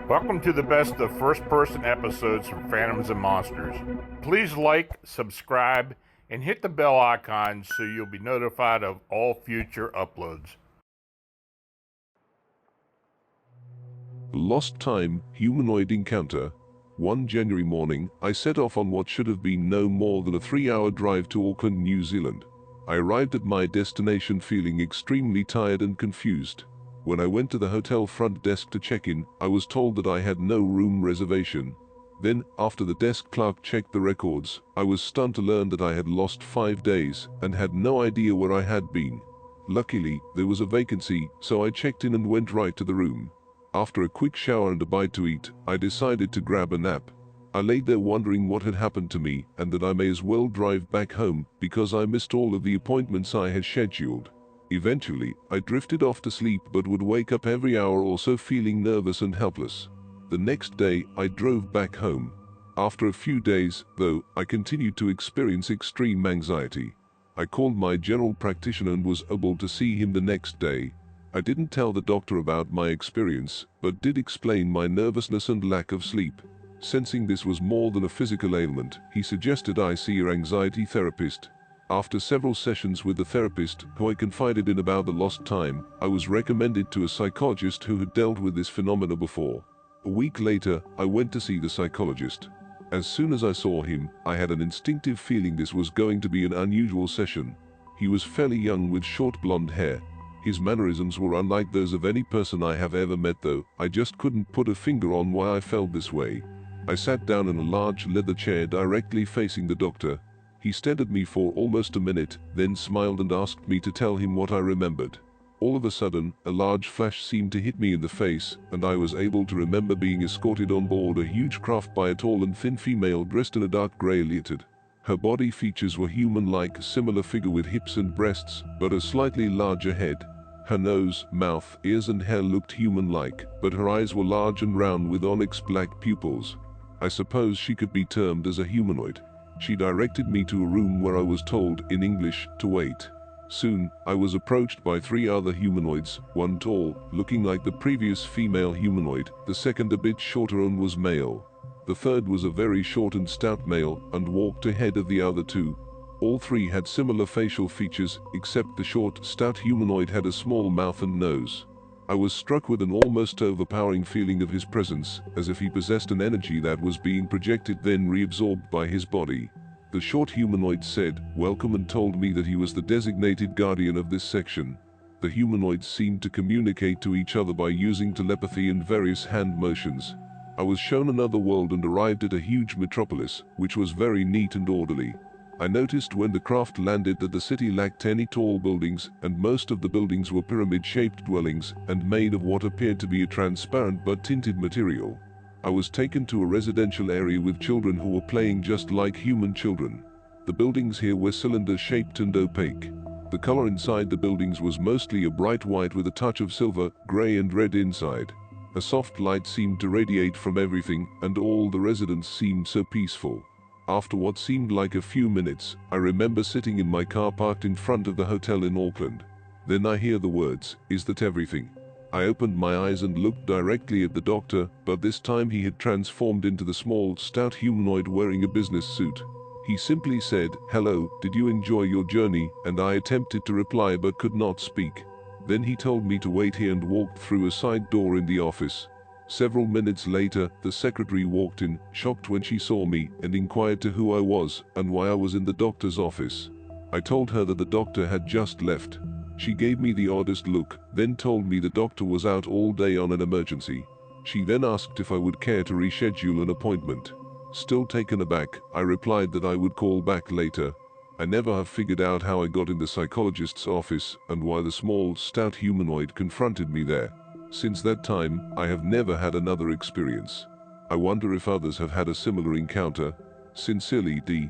Welcome to the best of first-person episodes from Phantoms and Monsters. Please like, subscribe, and hit the bell icon so you'll be notified of all future uploads. Lost time, humanoid encounter. One January morning, I set off on what should have been no more than a 3-hour drive to Auckland, New Zealand. I arrived at my destination feeling extremely tired and confused. When I went to the hotel front desk to check in, I was told that I had no room reservation. Then, after the desk clerk checked the records, I was stunned to learn that I had lost 5 days and had no idea where I had been. Luckily, there was a vacancy, so I checked in and went right to the room. After a quick shower and a bite to eat, I decided to grab a nap. I laid there wondering what had happened to me and that I may as well drive back home because I missed all of the appointments I had scheduled. Eventually, I drifted off to sleep but would wake up every hour or so feeling nervous and helpless. The next day, I drove back home. After a few days, though, I continued to experience extreme anxiety. I called my general practitioner and was able to see him the next day. I didn't tell the doctor about my experience, but did explain my nervousness and lack of sleep. Sensing this was more than a physical ailment, he suggested I see an anxiety therapist. After several sessions with the therapist, who I confided in about the lost time, I was recommended to a psychologist who had dealt with this phenomena before. A week later, I went to see the psychologist. As soon as I saw him, I had an instinctive feeling this was going to be an unusual session. He was fairly young with short blonde hair. His mannerisms were unlike those of any person I have ever met, though I just couldn't put a finger on why I felt this way. I sat down in a large leather chair directly facing the doctor. He stared at me for almost a minute, then smiled and asked me to tell him what I remembered. All of a sudden, a large flash seemed to hit me in the face, and I was able to remember being escorted on board a huge craft by a tall and thin female dressed in a dark grey leotard. Her body features were human-like, a similar figure with hips and breasts, but a slightly larger head. Her nose, mouth, ears and hair looked human-like, but her eyes were large and round with onyx black pupils. I suppose she could be termed as a humanoid. She directed me to a room where I was told, in English, to wait. Soon, I was approached by 3 other humanoids, one tall, looking like the previous female humanoid, the second a bit shorter and was male. The third was a very short and stout male, and walked ahead of the other 2. All 3 had similar facial features, except the short, stout humanoid had a small mouth and nose. I was struck with an almost overpowering feeling of his presence, as if he possessed an energy that was being projected then reabsorbed by his body. The short humanoid said, "Welcome," and told me that he was the designated guardian of this section. The humanoids seemed to communicate to each other by using telepathy and various hand motions. I was shown another world and arrived at a huge metropolis, which was very neat and orderly. I noticed when the craft landed that the city lacked any tall buildings, and most of the buildings were pyramid-shaped dwellings and made of what appeared to be a transparent but tinted material. I was taken to a residential area with children who were playing just like human children. The buildings here were cylinder-shaped and opaque. The color inside the buildings was mostly a bright white with a touch of silver, gray and red inside. A soft light seemed to radiate from everything, and all the residents seemed so peaceful. After what seemed like a few minutes, I remember sitting in my car parked in front of the hotel in Auckland. Then I hear the words, "Is that everything?" I opened my eyes and looked directly at the doctor, but this time he had transformed into the small, stout humanoid wearing a business suit. He simply said, "Hello, did you enjoy your journey?" and I attempted to reply but could not speak. Then he told me to wait here and walked through a side door in the office. Several minutes later, the secretary walked in, shocked when she saw me, and inquired to who I was and why I was in the doctor's office. I told her that the doctor had just left. She gave me the oddest look, then told me the doctor was out all day on an emergency. She then asked if I would care to reschedule an appointment. Still taken aback, I replied that I would call back later. I never have figured out how I got in the psychologist's office and why the small, stout humanoid confronted me there. Since that time, I have never had another experience. I wonder if others have had a similar encounter. Sincerely, D.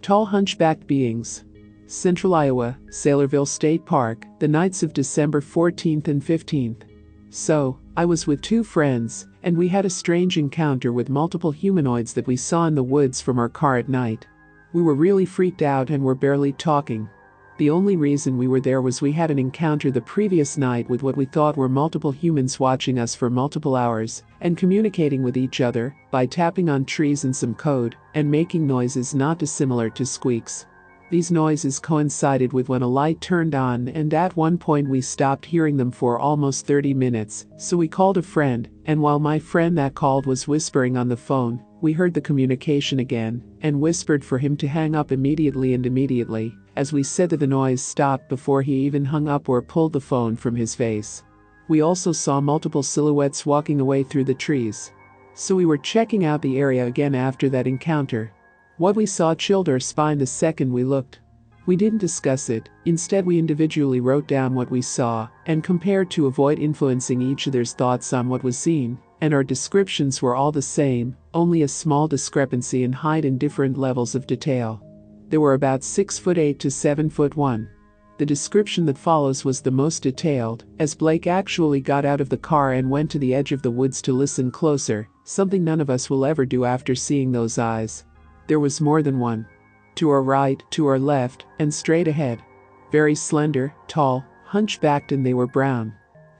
Tall hunchbacked beings. Central Iowa, Saylorville State Park, the nights of December 14th and 15th. So, I was with 2 friends, and we had a strange encounter with multiple humanoids that we saw in the woods from our car at night. We were really freaked out and were barely talking. The only reason we were there was we had an encounter the previous night with what we thought were multiple humans watching us for multiple hours and communicating with each other by tapping on trees and some code and making noises not dissimilar to squeaks. These noises coincided with when a light turned on, and at one point we stopped hearing them for almost 30 minutes, so we called a friend, and while my friend that called was whispering on the phone, we heard the communication again and whispered for him to hang up immediately, as we said that the noise stopped before he even hung up or pulled the phone from his face. We also saw multiple silhouettes walking away through the trees. So we were checking out the area again after that encounter. What we saw chilled our spine the second we looked. We didn't discuss it, instead we individually wrote down what we saw and compared to avoid influencing each other's thoughts on what was seen, and our descriptions were all the same, only a small discrepancy in height and different levels of detail. They were about 6'8" to 7'1". The description that follows was the most detailed, as Blake actually got out of the car and went to the edge of the woods to listen closer, something none of us will ever do after seeing those eyes. There was more than one. To our right, to our left, and straight ahead. Very slender, tall, hunchbacked, and they were brown.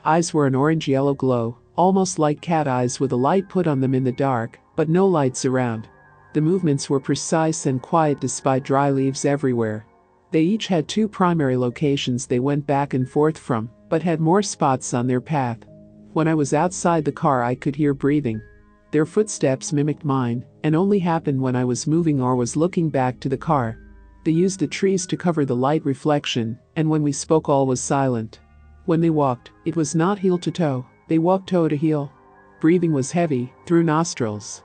Eyes were an orange-yellow glow, almost like cat eyes with a light put on them in the dark, but no lights around. The movements were precise and quiet despite dry leaves everywhere. They each had two primary locations they went back and forth from, but had more spots on their path. When I was outside the car I could hear breathing. Their footsteps mimicked mine, and only happened when I was moving or was looking back to the car. They used the trees to cover the light reflection, and when we spoke all was silent. When they walked, it was not heel to toe, they walked toe to heel. Breathing was heavy, through nostrils.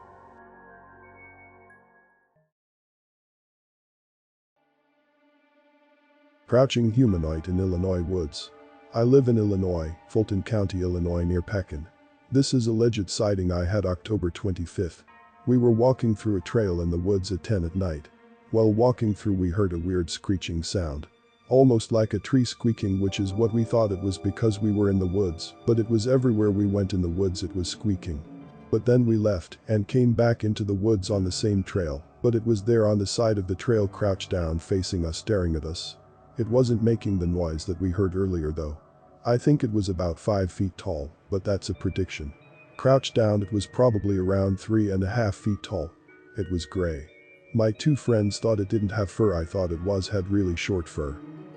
Crouching humanoid in Illinois woods. I live in Illinois, Fulton County, Illinois near Pekin. This is alleged sighting I had October 25th. We were walking through a trail in the woods at 10 at night. While walking through we heard a weird screeching sound. Almost like a tree squeaking, which is what we thought it was because we were in the woods, but it was everywhere we went in the woods it was squeaking. But then we left and came back into the woods on the same trail, but it was there on the side of the trail crouched down facing us staring at us. It wasn't making the noise that we heard earlier though. I think it was about 5 feet tall, but that's a prediction. Crouched down it was probably around 3.5 feet tall. It was gray. My two friends thought it didn't have fur. I thought it had really short fur.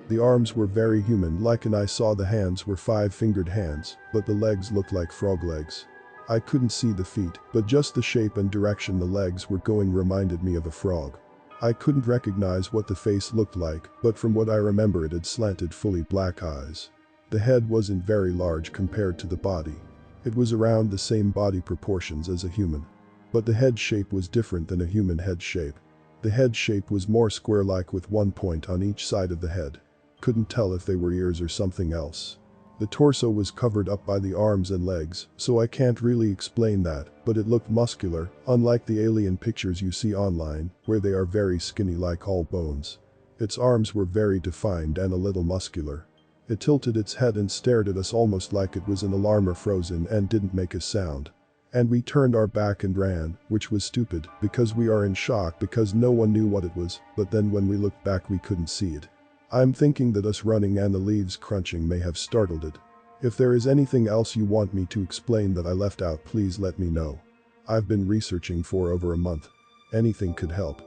The arms were very human-like and I saw the hands were 5-fingered hands, but the legs looked like frog legs. I couldn't see the feet, but just the shape and direction the legs were going reminded me of a frog. I couldn't recognize what the face looked like, but from what I remember it had slanted fully black eyes. The head wasn't very large compared to the body. It was around the same body proportions as a human. But the head shape was different than a human head shape. The head shape was more square-like with one point on each side of the head. Couldn't tell if they were ears or something else. The torso was covered up by the arms and legs, so I can't really explain that, but it looked muscular, unlike the alien pictures you see online, where they are very skinny like all bones. Its arms were very defined and a little muscular. It tilted its head and stared at us almost like it was in alarm or frozen and didn't make a sound. And we turned our back and ran, which was stupid, because we are in shock because no one knew what it was, but then when we looked back we couldn't see it. I'm thinking that us running and the leaves crunching may have startled it. If there is anything else you want me to explain that I left out, please let me know. I've been researching for over a month. Anything could help.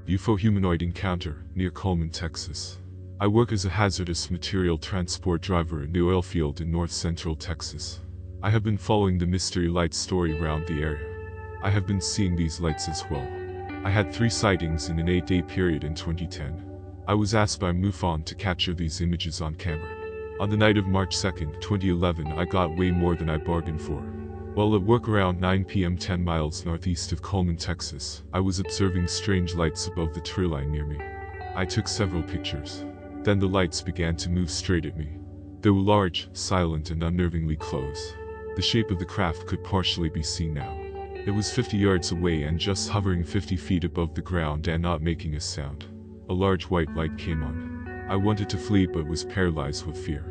UFO humanoid encounter near Coleman, Texas. I work as a hazardous material transport driver in the oilfield in north-central Texas. I have been following the mystery light story around the area. I have been seeing these lights as well. I had 3 sightings in an 8-day period in 2010. I was asked by MUFON to capture these images on camera. On the night of March 2nd, 2011, I got way more than I bargained for. While at work around 9 p.m. 10 miles northeast of Coleman, Texas, I was observing strange lights above the tree line near me. I took several pictures. Then the lights began to move straight at me. They were large, silent, and unnervingly close. The shape of the craft could partially be seen now. It was 50 yards away and just hovering 50 feet above the ground and not making a sound. A large white light came on. I wanted to flee but was paralyzed with fear.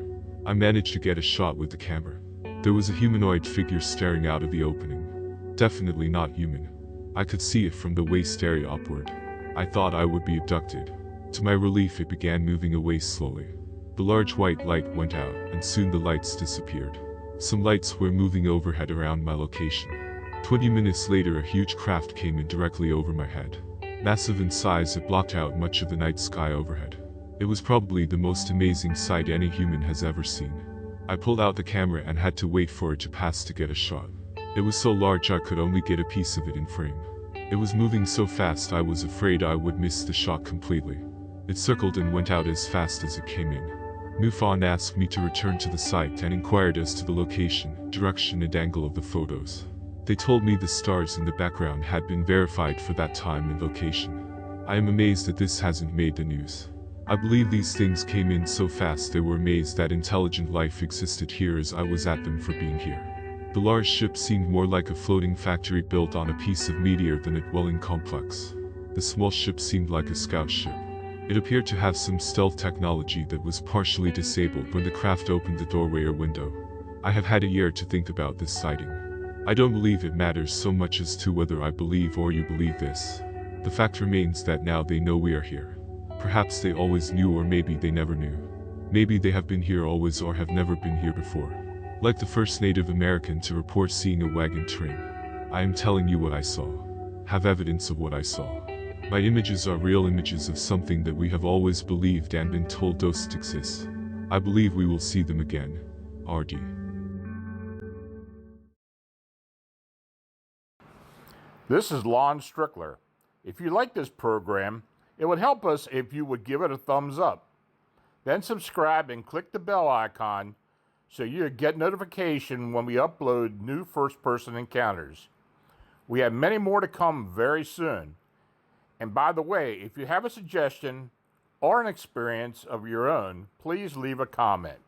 I managed to get a shot with the camera. There was a humanoid figure staring out of the opening. Definitely not human. I could see it from the waist area upward. I thought I would be abducted. To my relief, it began moving away slowly. The large white light went out, and soon the lights disappeared. Some lights were moving overhead around my location. 20 minutes later, a huge craft came in directly over my head. Massive in size, it blocked out much of the night sky overhead. It was probably the most amazing sight any human has ever seen. I pulled out the camera and had to wait for it to pass to get a shot. It was so large I could only get a piece of it in frame. It was moving so fast I was afraid I would miss the shot completely. It circled and went out as fast as it came in. MUFON asked me to return to the site and inquired as to the location, direction and angle of the photos. They told me the stars in the background had been verified for that time and location. I am amazed that this hasn't made the news. I believe these things came in so fast they were amazed that intelligent life existed here as I was at them for being here. The large ship seemed more like a floating factory built on a piece of meteor than a dwelling complex. The small ship seemed like a scout ship. It appeared to have some stealth technology that was partially disabled when the craft opened the doorway or window. I have had a year to think about this sighting. I don't believe it matters so much as to whether I believe or you believe this. The fact remains that now they know we are here. Perhaps they always knew, or maybe they never knew. Maybe they have been here always or have never been here before. Like the first Native American to report seeing a wagon train. I am telling you what I saw. Have evidence of what I saw. My images are real images of something that we have always believed and been told doesn't exist. I believe we will see them again. RD. This is Lon Strickler. If you like this program, it would help us if you would give it a thumbs up. Then subscribe and click the bell icon so you get notification when we upload new first-person encounters. We have many more to come very soon. And by the way, if you have a suggestion or an experience of your own, please leave a comment.